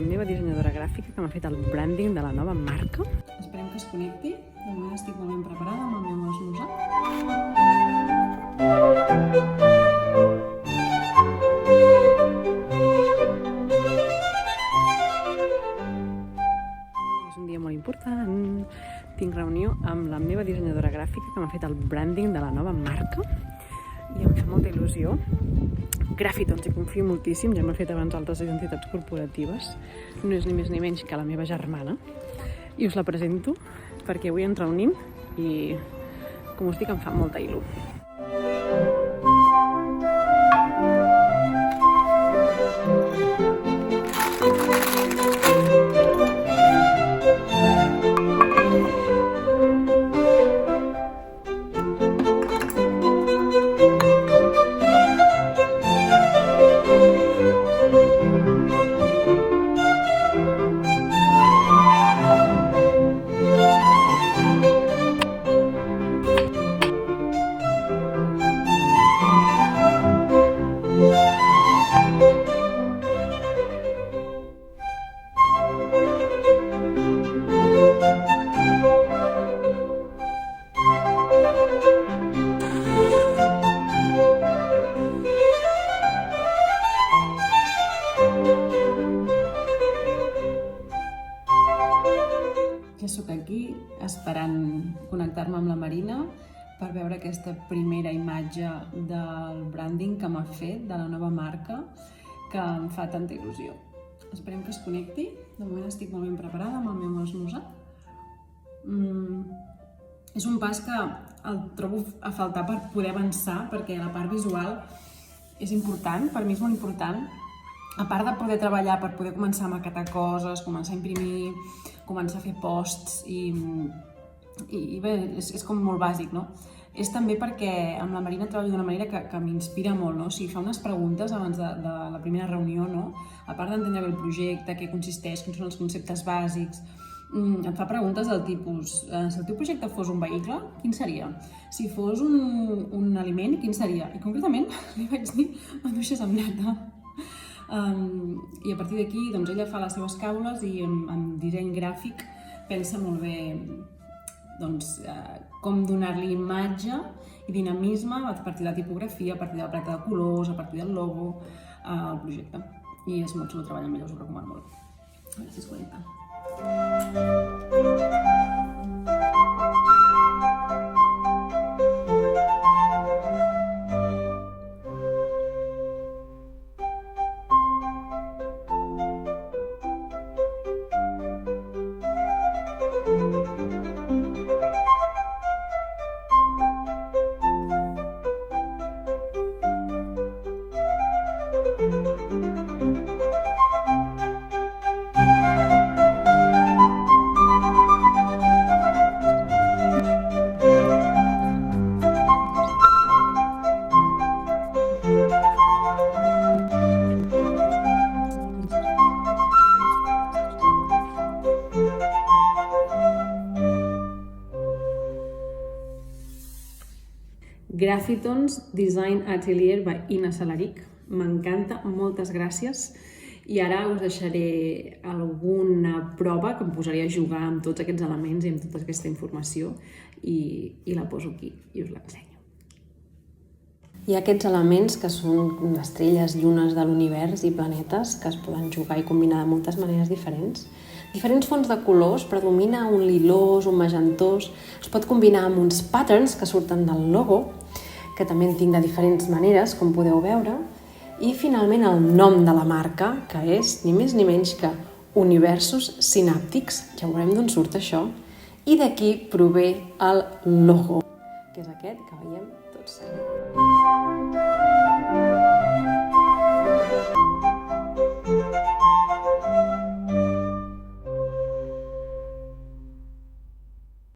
la meva dissenyadora gràfica que m'ha fet el branding de la nova marca. Esperem que es connecti. De moment estic molt ben preparada amb el meu esmorzar. És un dia molt important. Tinc reunió amb la meva dissenyadora gràfica que m'ha fet el branding de la nova marca i em fa molta il·lusió. Grafitons, hi confio moltíssim, ja m'ha fet abans altres identitats corporatives. No és ni més ni menys que la meva germana. I us la presento perquè avui ens reunim i, com us dic, em fa molta il·lu. Ja sóc aquí esperant connectar-me amb la Marina per veure aquesta primera imatge del branding que m'ha fet de la nova marca que em fa tanta il·lusió. Esperem que es connecti. De moment estic molt ben preparada amb el meu esmorzar. És un pas que el trobo a faltar per poder avançar perquè la part visual és important, per mi és molt important. A part de poder treballar per poder començar a maquetar coses, començar a imprimir, començar a fer posts i bé, és com molt bàsic, no? És també perquè amb la Marina treballo d'una manera que m'inspira molt, no? O sigui, fa unes preguntes abans de la primera reunió, no? A part d'entendre bé el projecte, què consisteix, quins són els conceptes bàsics, em fa preguntes del tipus, si el teu projecte fos un vehicle, quin seria? Si fos un aliment, quin seria? I concretament li vaig dir maduixes amb nata. I a partir d'aquí doncs, ella fa les seves caules i en disseny gràfic pensa molt bé doncs, com donar-li imatge i dinamisme a partir de la tipografia, a partir de la paleta de colors, a partir del logo al projecte. I és molt xulo treballar amb ella, us ho recomano molt. A veure si es connecta. Grafitons Design Atelier by Ina Salaric. M'encanta, moltes gràcies. I ara us deixaré alguna prova que em posaré a jugar amb tots aquests elements i amb tota aquesta informació i la poso aquí i us l'ensenyo. Hi ha aquests elements que són estrelles, llunes de l'univers i planetes que es poden jugar i combinar de moltes maneres diferents. Diferents fons de colors, predomina un lilós, un magentós, es pot combinar amb uns patterns que surten del logo, que també en tinc de diferents maneres, com podeu veure, i finalment el nom de la marca, que és ni més ni menys que Universos Sinàptics, ja veurem d'on surt això, i d'aquí prové el logo, que és aquest que veiem tots seguit.